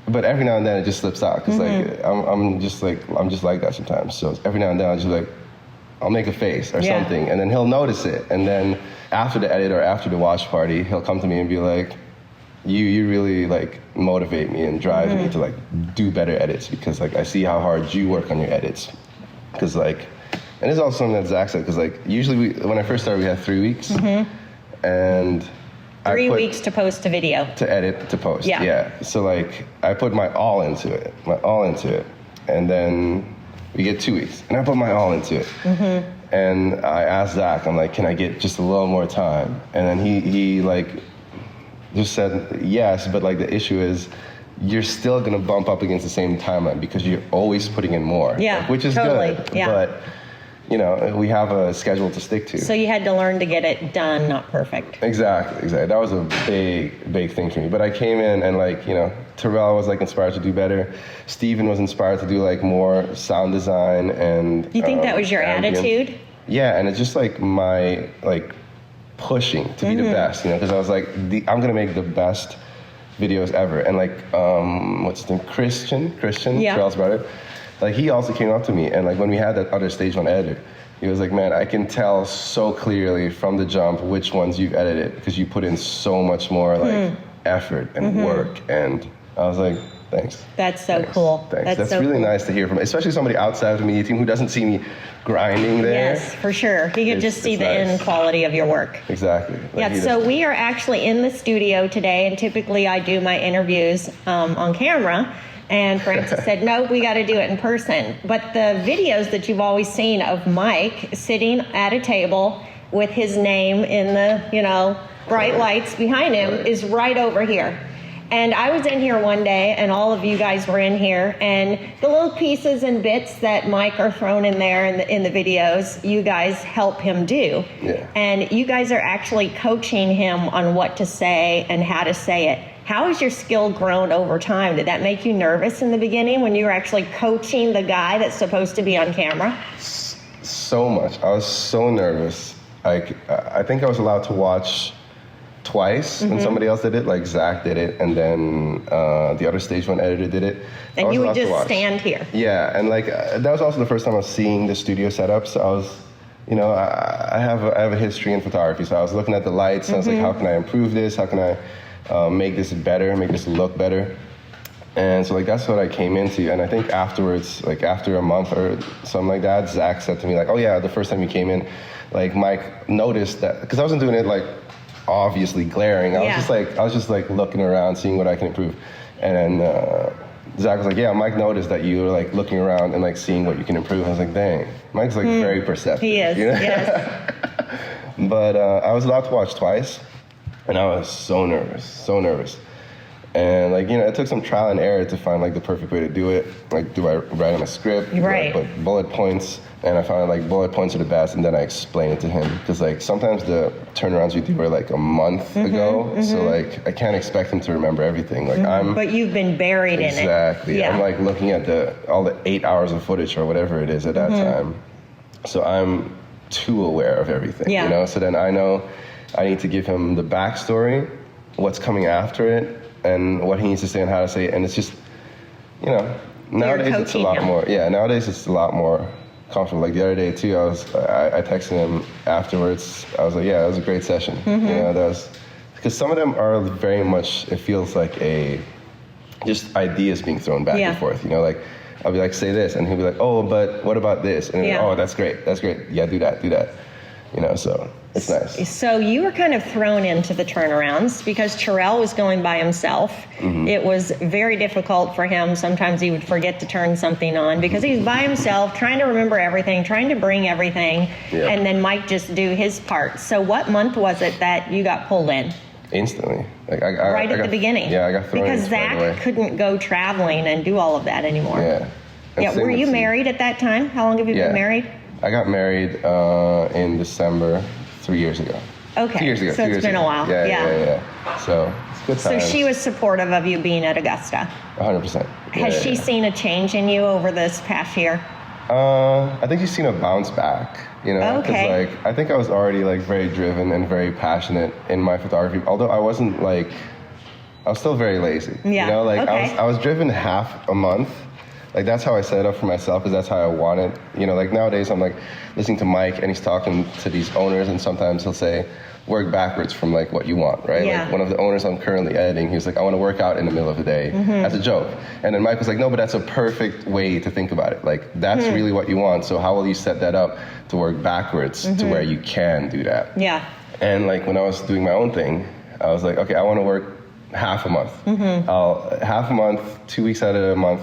but every now and then it just slips out because like I'm just like that sometimes. So every now and then I'll make a face or something, and then he'll notice it. And then after the edit or after the watch party, he'll come to me and be like, "You really like motivate me and drive me to like do better edits because like I see how hard you work on your edits." Because like, and it's also something that Zach said because like usually when I first started we had 3 weeks, and 3 weeks to post a video. To edit, to post. Yeah. So like I put my all into it. And then we get 2 weeks. And I put my all into it. And I asked Zach, I'm like, can I get just a little more time? And then he like just said yes, but like the issue is you're still gonna bump up against the same timeline because you're always putting in more. Yeah. Like, which is totally. good. Yeah. But we have a schedule to stick to. So you had to learn to get it done, not perfect. Exactly. That was a big thing for me. But I came in and like, Terrell was like inspired to do better. Steven was inspired to do like more sound design and You think that was your ambient. attitude? Yeah, and it's just like my like pushing to be the best, because I was like, I'm gonna make the best videos ever. And like, what's his name, Christian, Charles brother, like he also came up to me, and like when we had that other stage one editor, he was like, man, I can tell so clearly from the jump which ones you've edited, because you put in so much more like effort and work. And I was like, thanks. That's so cool. Thanks. That's so really cool. nice to hear from, especially somebody outside of the media team who doesn't see me grinding there. Yes, for sure. He could just see the nice. end quality of your work. Exactly. Like So we are actually in the studio today, and typically I do my interviews on camera. And Francis said, no, we got to do it in person. But the videos that you've always seen of Mike sitting at a table with his name in the, bright lights behind him is right over here. And I was in here one day, and all of you guys were in here, and the little pieces and bits that Mike are thrown in there in the videos, you guys help him do. Yeah. And you guys are actually coaching him on what to say and how to say it. How has your skill grown over time? Did that make you nervous in the beginning when you were actually coaching the guy that's supposed to be on camera? So much. I was so nervous. I think I was allowed to watch twice when somebody else did it, like Zach did it, and then the other stage one editor did it. And you would just stand here. Yeah, and like that was also the first time I was seeing the studio setup. So I was, I have a history in photography, so I was looking at the lights. And I was like, how can I improve this? How can I make this better, make this look better? And so like that's what I came into. And I think afterwards, like after a month or something like that, Zach said to me like, oh yeah, the first time you came in, like Mike noticed that, because I wasn't doing it like obviously glaring. I was just like looking around, seeing what I can improve. And then Zach was like, yeah, Mike noticed that you were like looking around and like seeing what you can improve. I was like, dang, Mike's like very perceptive. He is, yes. But I was allowed to watch twice, and I was so nervous. And like, it took some trial and error to find like the perfect way to do it. Like, do I write on a script? Right. Do I put bullet points? And I found like bullet points are the best, and then I explain it to him. Because like sometimes the turnarounds we do are like a month ago, so like I can't expect him to remember everything. Like But you've been buried in it. Exactly. Yeah. I'm like looking at all the 8 hours of footage or whatever it is at that time. So I'm too aware of everything. Yeah. So then I know I need to give him the backstory, what's coming after it, and what he needs to say and how to say it. And it's just, nowadays it's a lot more. Yeah, nowadays it's a lot more comfortable. Like the other day too, I texted him afterwards. I was like, yeah, that was a great session. That was, because some of them are very much, it feels like just ideas being thrown back and forth. Like I'll be like, say this, and he'll be like, oh, but what about this? And he'll be like, oh, that's great. Yeah, do that. So it's nice. So you were kind of thrown into the turnarounds because Terrell was going by himself. It was very difficult for him. Sometimes he would forget to turn something on because he's by himself, trying to remember everything, trying to bring everything, and then Mike just do his part. So what month was it that you got pulled in? Instantly. Like I got, the beginning. Yeah, I got thrown in because Zach couldn't go traveling and do all of that anymore. Yeah. Were you married at that time? How long have you been married? I got married in December 3 years ago. Okay. 2 years ago. So it's been a while. Yeah. So it's good times. So she was supportive of you being at Augusta. 100%. Has she seen a change in you over this past year? I think she's seen a bounce back. Because like I think I was already like very driven and very passionate in my photography. Although I wasn't like, I was still very lazy. Yeah. I was driven half a month. Like that's how I set it up for myself, because that's how I want it. Like nowadays I'm like listening to Mike and he's talking to these owners, and sometimes he'll say, work backwards from like what you want, right? Yeah. Like one of the owners I'm currently editing, he was like, I want to work out in the middle of the day as a joke. And then Mike was like, no, but that's a perfect way to think about it. Like that's really what you want. So how will you set that up to work backwards to where you can do that? Yeah. And like when I was doing my own thing, I was like, okay, I want to work half a month. Half a month, 2 weeks out of a month,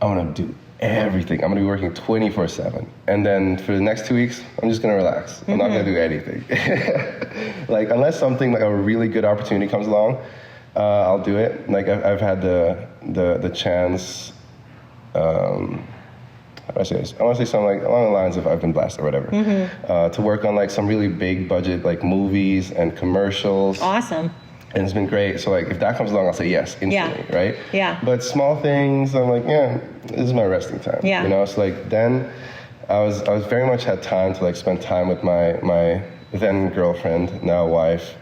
I want to do everything. I'm going to be working 24/7. And then for the next 2 weeks, I'm just going to relax. I'm not going to do anything. Like unless something like a really good opportunity comes along, I'll do it. Like I've had the chance, how do I say this? I want to say something like along the lines of I've been blessed or whatever, to work on like some really big budget like movies and commercials. Awesome. And it's been great. So like if that comes along, I'll say yes instantly, right? Yeah. But small things, I'm like, this is my resting time. Yeah. So like then I was very much had time to like spend time with my then girlfriend, now wife,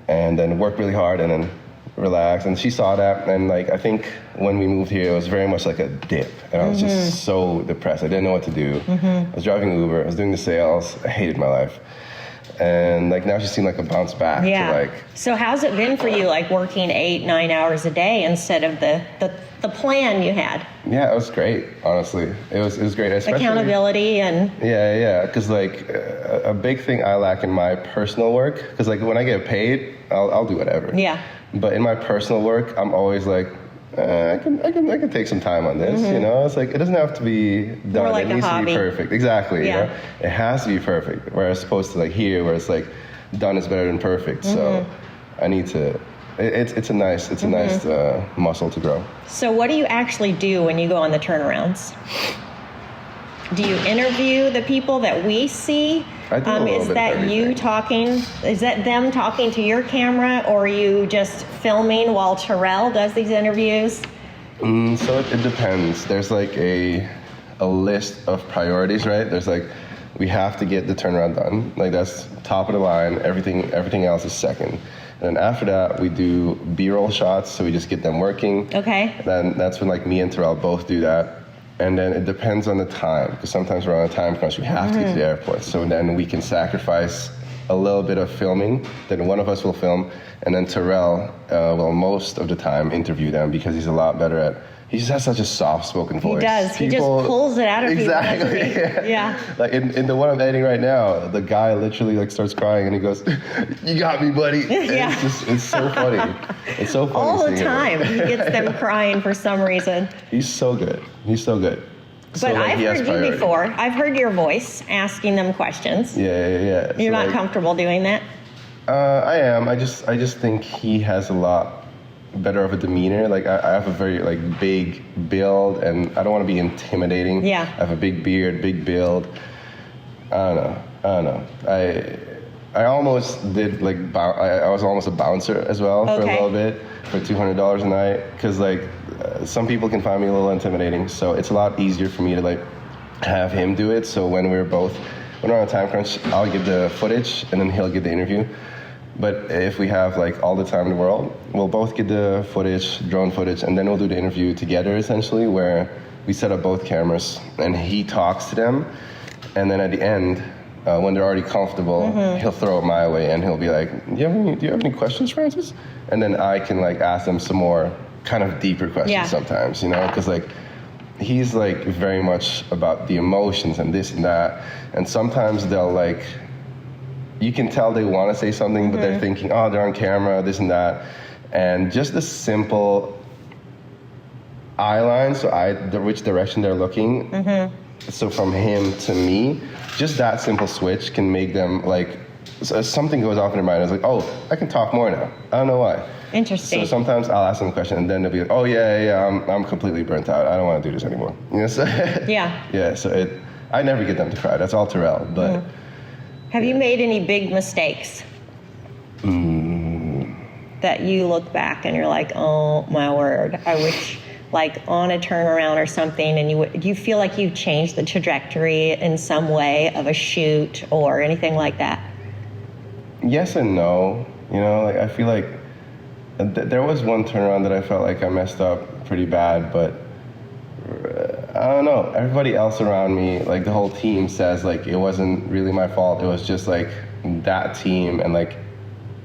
and then work really hard and then relax. And she saw that, and like I think when we moved here, it was very much like a dip, and I was just so depressed. I didn't know what to do. I was driving Uber, I was doing the sales, I hated my life. And like now she seemed like a bounce back to like. So how's it been for you, like working 8-9 hours a day instead of the plan you had? Yeah, it was great. Honestly, it was great. Especially, accountability and. Yeah. Because like a big thing I lack in my personal work, because like when I get paid, I'll do whatever. Yeah. But in my personal work, I'm always like, I can take some time on this. You know, it's like it doesn't have to be done. More like it needs a hobby. to be perfect. Exactly. Yeah. You know? It has to be perfect. Whereas opposed to like here, where it's like done is better than perfect. So I need to. It's a nice muscle to grow. So what do you actually do when you go on the turnarounds? Do you interview the people that we see? I do a little is bit that of everything. you talking? Is that them talking to your camera, or are you just filming while Terrell does these interviews? So it depends. There's like a list of priorities, right? There's like we have to get the turnaround done. Like that's top of the line. Everything else is second. And then after that, we do B-roll shots, so we just get them working. Okay. Then that's when like me and Terrell both do that. And then it depends on the time, because sometimes we're on a time crunch. We have to get to the airport. So then we can sacrifice a little bit of filming. Then one of us will film, and then Terrell will most of the time interview them because he's a lot better at. He just has such a soft-spoken voice. He does. He just pulls it out of people. Exactly. Yeah. Like in the one I'm editing right now, the guy literally like starts crying and he goes, "You got me, buddy." Yeah. It's so funny. It's so funny. All the seeing him. time. He gets them crying for some reason. He's so good. So, But like, I've he has heard you priority. before. I've heard your voice asking them questions. Yeah. You're So, not like, comfortable doing that? I am. I just think he has a lot better of a demeanor. Like I have a very like big build, and I don't want to be intimidating. Yeah. I have a big beard, big build. I don't know. I almost did like I was almost a bouncer as well for a little bit for $200 a night, because like some people can find me a little intimidating. So it's a lot easier for me to like have him do it. So when we're on a time crunch, I'll get the footage and then he'll get the interview. But if we have like all the time in the world, we'll both get the footage, drone footage, and then we'll do the interview together essentially, where we set up both cameras and he talks to them. And then at the end, when they're already comfortable, he'll throw it my way and he'll be like, do you have any questions, Francis? And then I can like ask them some more kind of deeper questions sometimes, you know, because like he's like very much about the emotions and this and that. And sometimes they'll like, you can tell they want to say something, but they're thinking, oh, they're on camera, this and that. And just the simple eye line, so which direction they're looking. So from him to me, just that simple switch can make them like, so something goes off in their mind. It's like, oh, I can talk more now. I don't know why. Interesting. So sometimes I'll ask them a question and then they'll be like, oh yeah, I'm completely burnt out. I don't want to do this anymore. You know, so yeah, so I never get them to cry. That's all Terrell, but. Have you made any big mistakes that you look back and you're like, oh my word, I wish, like on a turnaround or something, and do you feel like you've changed the trajectory in some way of a shoot or anything like that? Yes and no. You know, like I feel like there was one turnaround that I felt like I messed up pretty bad, but I don't know. Everybody else around me, like the whole team says like it wasn't really my fault. It was just like that team and like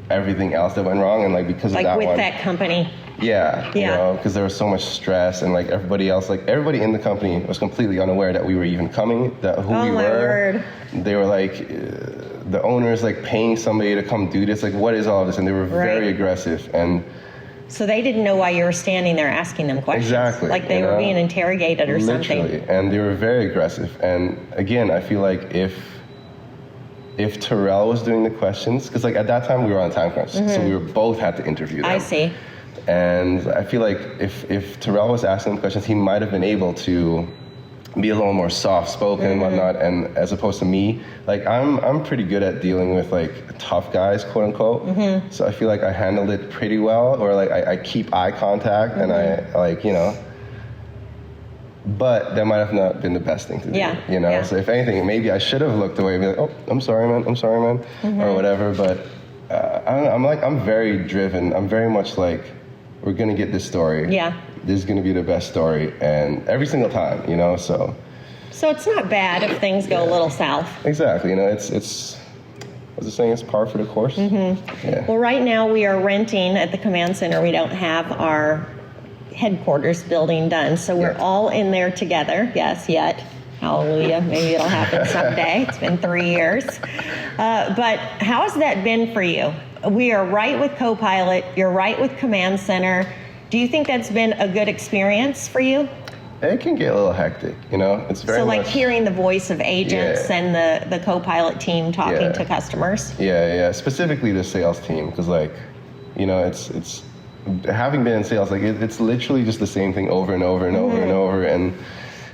everything else that went wrong, and like because of that with one. that company. Yeah. You know, because there was so much stress, and like everybody else, like everybody in the company was completely unaware that we were even coming, that who we were. My word. They were like, the owners like paying somebody to come do this. Like, what is all this? And they were very aggressive. And so they didn't know why you were standing there asking them questions. Exactly. Like they were being interrogated or something. Literally. And they were very aggressive. And again, I feel like if Terrell was doing the questions, because like at that time we were on time crunch, so we were both had to interview them. I see. And I feel like if Terrell was asking them questions, he might have been able to be a little more soft-spoken and whatnot, and as opposed to me, like I'm pretty good at dealing with like tough guys, quote unquote. So I feel like I handled it pretty well, or like I keep eye contact and I like, you know, but that might have not been the best thing to do. Yeah, You know, yeah. so if anything, maybe I should have looked away and be like, oh, I'm sorry, man, or whatever. But I don't know, I'm very driven. I'm very much like, we're gonna get this story. Yeah. This is gonna be the best story, and every single time, you know. So it's not bad if things go a little south. exactly, you know, it's what's the saying? It's par for the course. Yeah. Well, right now we are renting at the command center. We don't have our headquarters building done, so we're Yet. all in there together. Yes, yet. Hallelujah. Maybe it'll happen someday. It's been 3 years. But how has that been for you? We are right with Copilot. You're right with Command Center. Do you think that's been a good experience for you? It can get a little hectic, you know. It's very So like much, hearing the voice of agents Yeah. and the Copilot team talking Yeah. to customers? Yeah. Specifically the sales team, because like, you know, it's having been in sales, like it's literally just the same thing over and over and over and over, and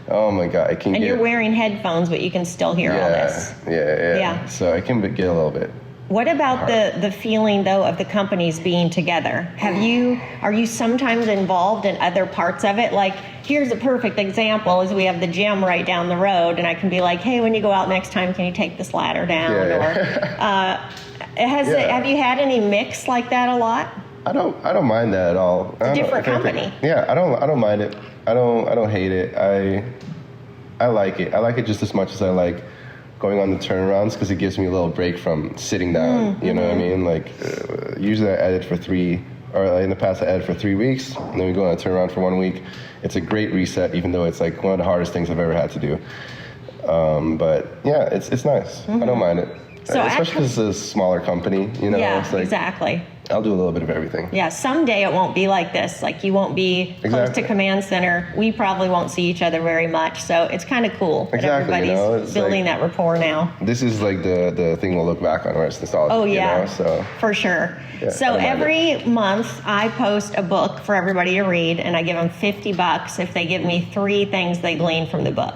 oh my God, it can And get. you're wearing headphones, but you can still hear all this. Yeah. So it can get a little bit. What about the feeling though of the companies being together? Are you sometimes involved in other parts of it? Like here's a perfect example is we have the gym right down the road, and I can be like, hey, when you go out next time, can you take this ladder down? Yeah. Have you had any mix like that a lot? I don't mind that at all. It's a different company. Yeah, I don't mind it. I don't hate it. I like it. I like it just as much as I like going on the turnarounds, because it gives me a little break from sitting down. You know what I mean? like usually I edit for in the past I edited for 3 weeks, and then we go on a turnaround for 1 week. It's a great reset, even though it's like one of the hardest things I've ever had to do. But yeah, it's nice. I don't mind it. So especially because it's a smaller company, you know. Yeah, it's like, exactly. I'll do a little bit of everything. Yeah, someday it won't be like this. Like you won't be close Exactly. to command center. We probably won't see each other very much. So it's kind of cool that Exactly, you everybody's know, it's building like- that rapport now. This is like the thing we'll look back on where it's nostalgic. Oh yeah, You know? So for sure. Yeah, So I don't mind every month I post a book for everybody to read, and I give them $50 if they give me 3 things they glean from the book.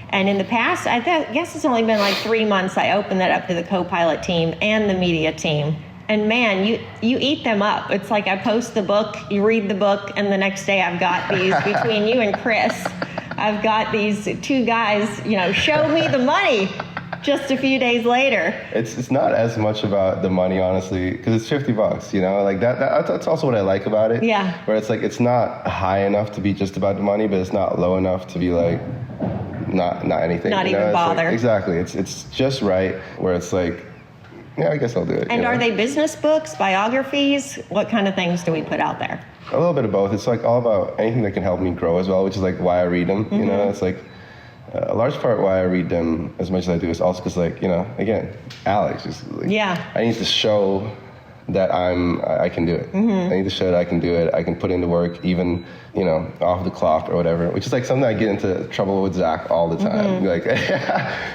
And in the past, I guess it's only been like 3 months, I opened that up to the Copilot team and the media team. And man, you eat them up. It's like I post the book, you read the book, and the next day I've got these, between you and Chris, I've got these 2 guys, show me the money just a few days later. it's not as much about the money, honestly, because it's $50. You know, like that's also what I like about it. Yeah. Where it's like it's not high enough to be just about the money, but it's not low enough to be like not anything. Not you know? even It's like- bother. exactly. It's just right where it's like, yeah, I guess I'll do it. And you are know? they business books, biographies? What kind of things do we put out there? A little bit of both. It's like all about anything that can help me grow as well, which is like why I read them. You know, it's like a large part why I read them as much as I do is also because, like, again, Alex is like, Yeah. I need to show that I can do it. I need to show that I can do it. I can put in the work, even off the clock or whatever. Which is like something I get into trouble with Zach all the time. Like,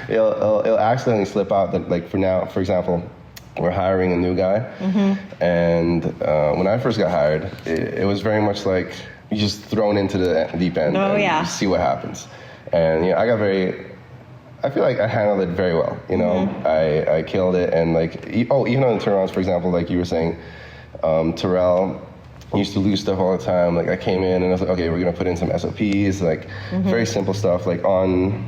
it'll accidentally slip out that, like, for example, we're hiring a new guy, and when I first got hired, it was very much like you just thrown into the deep end Oh, and yeah. see what happens. And I feel like I handled it very well. I killed it, and like even on the turnarounds, for example, like you were saying, Terrell used to lose stuff all the time. Like I came in and I was like, okay, we're gonna put in some SOPs, like very simple stuff, like on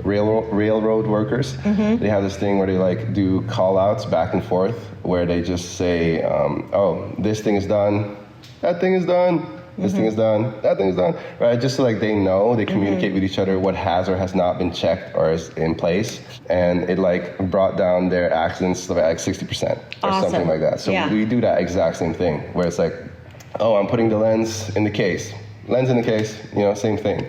railroad workers. They have this thing where they like do call outs back and forth where they just say, oh, this thing is done, that thing is done, this thing is done, that thing is done, right? Just so like they know, they communicate with each other what has or has not been checked or is in place. And it like brought down their accidents to like 60% or Awesome. something like that. So Yeah. we do that exact same thing where it's like, oh, I'm putting the lens in the case. Lens in the case, same thing.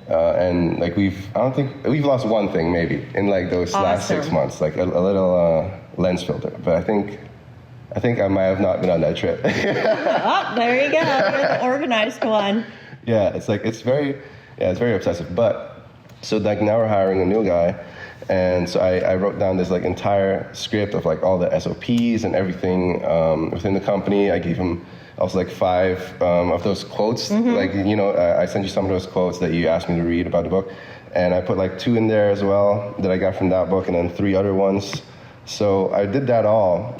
And like I don't think we've lost one thing maybe in like those last 6 Awesome. months, like a little lens filter. But I think I might have not been on that trip. Oh, there you go. You're the organized one. Yeah, it's very obsessive. But so like now we're hiring a new guy, and so I wrote down this like entire script of like all the SOPs and everything within the company. I gave him also like 5 of those quotes. Like I sent you some of those quotes that you asked me to read about the book, and I put like 2 in there as well that I got from that book, and then 3 other ones. So I did that all.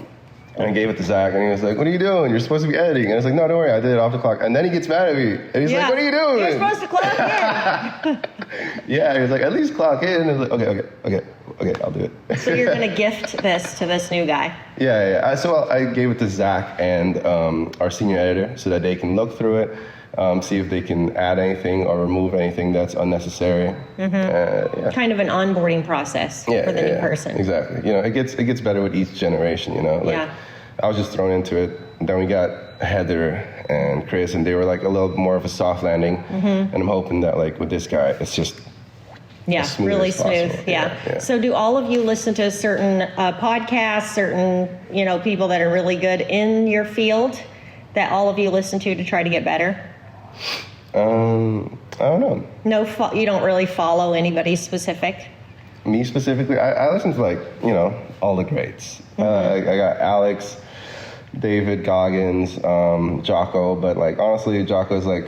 And I gave it to Zach, and he was like, "What are you doing? You're supposed to be editing." And I was like, "No, don't worry, I did it off the clock." And then he gets mad at me, and he's like, "What are you doing? You're supposed to clock in." Yeah, he was like, "At least clock in." And I was like, "Okay, I'll do it." So you're going to gift this to this new guy. Yeah. So I gave it to Zach and our senior editor so that they can look through it, see if they can add anything or remove anything that's unnecessary. Yeah. Kind of an onboarding process for the new person. Exactly. It gets better with each generation. I was just thrown into it. Then we got Heather and Chris, and they were like a little more of a soft landing. And I'm hoping that like with this guy, it's just really smooth. Yeah. So do all of you listen to certain podcasts, certain people that are really good in your field that all of you listen to try to get better? I don't know. No, you don't really follow anybody specific? Me specifically, I listen to like, all the greats. I got Alex, David Goggins, Jocko, but like honestly, Jocko's like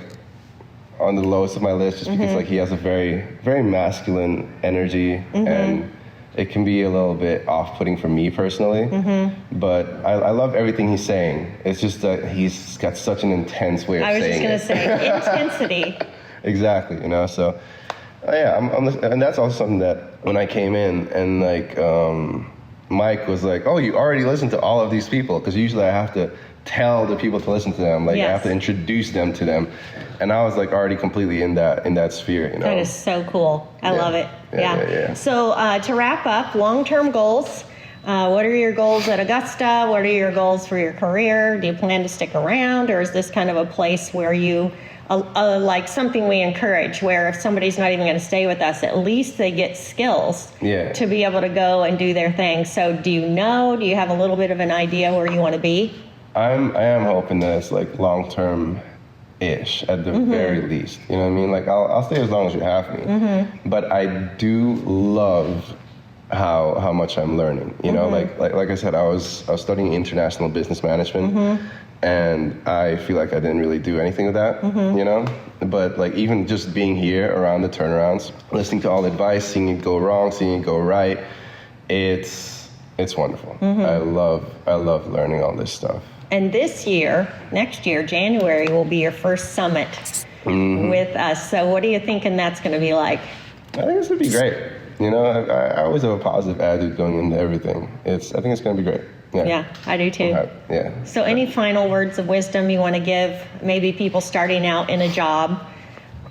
on the lowest of my list just because like he has a very, very masculine energy and it can be a little bit off-putting for me personally. But I love everything he's saying. It's just that he's got such an intense way of saying it. I was just going to say, intensity. Exactly, so and that's also something that when I came in and like Mike was like, "Oh, you already listened to all of these people," because usually I have to tell the people to listen to them, like I have to introduce them to them, and I was like already completely in that sphere. That is so cool. I love it. Yeah. So to wrap up, long-term goals. What are your goals at Augusta? What are your goals for your career? Do you plan to stick around, or is this kind of a place where you like something we encourage, where if somebody's not even going to stay with us, at least they get skills to be able to go and do their thing. So do you have a little bit of an idea where you want to be? I am hoping that it's like long-term-ish at the very least. You know what I mean? Like I'll stay as long as you have me. But I do love how much I'm learning. Like I said, I was studying international business management. And I feel like I didn't really do anything with that, But like even just being here around the turnarounds, listening to all the advice, seeing it go wrong, seeing it go right, it's wonderful. I love learning all this stuff. And next year, January, will be your first summit with us. So what are you thinking that's going to be like? I think it's going to be great. I always have a positive attitude going into everything. I think it's going to be great. Yeah, I do too. So any final words of wisdom you want to give maybe people starting out in a job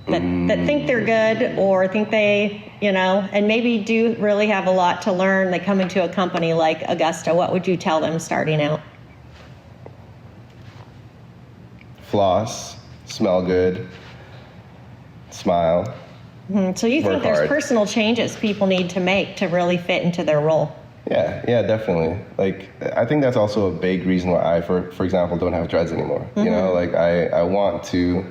that think they're good or think they, and maybe do really have a lot to learn, they come into a company like Augusta, what would you tell them starting out? Floss, smell good, smile. So you think there's personal changes people need to make to really fit into their role? Yeah, definitely. Like, I think that's also a big reason why I, for example, don't have dreads anymore. Like I want to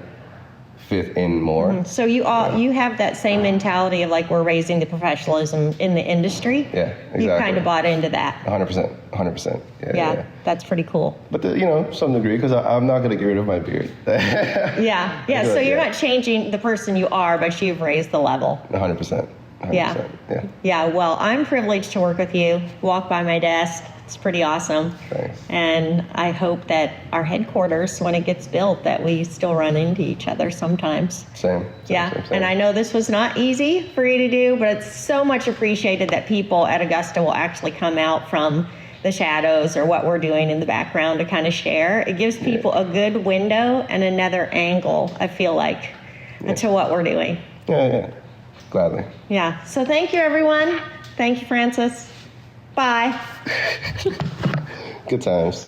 fit in more. So you have that same mentality of like we're raising the professionalism in the industry. Yeah, exactly. You kind of bought into that. 100%. Yeah, that's pretty cool. But some degree, because I'm not going to get rid of my beard. Yeah. So you're not changing the person you are, but you've raised the level. 100%. Yeah. Well, I'm privileged to work with you. Walk by my desk. It's pretty awesome. Thanks. And I hope that our headquarters, when it gets built, that we still run into each other sometimes. Same. And I know this was not easy for you to do, but it's so much appreciated that people at Augusta will actually come out from the shadows or what we're doing in the background to kind of share. It gives people a good window and another angle, I feel like, to what we're doing. Yeah. Gladly. Yeah. So thank you, everyone. Thank you, Francis. Bye. Good times.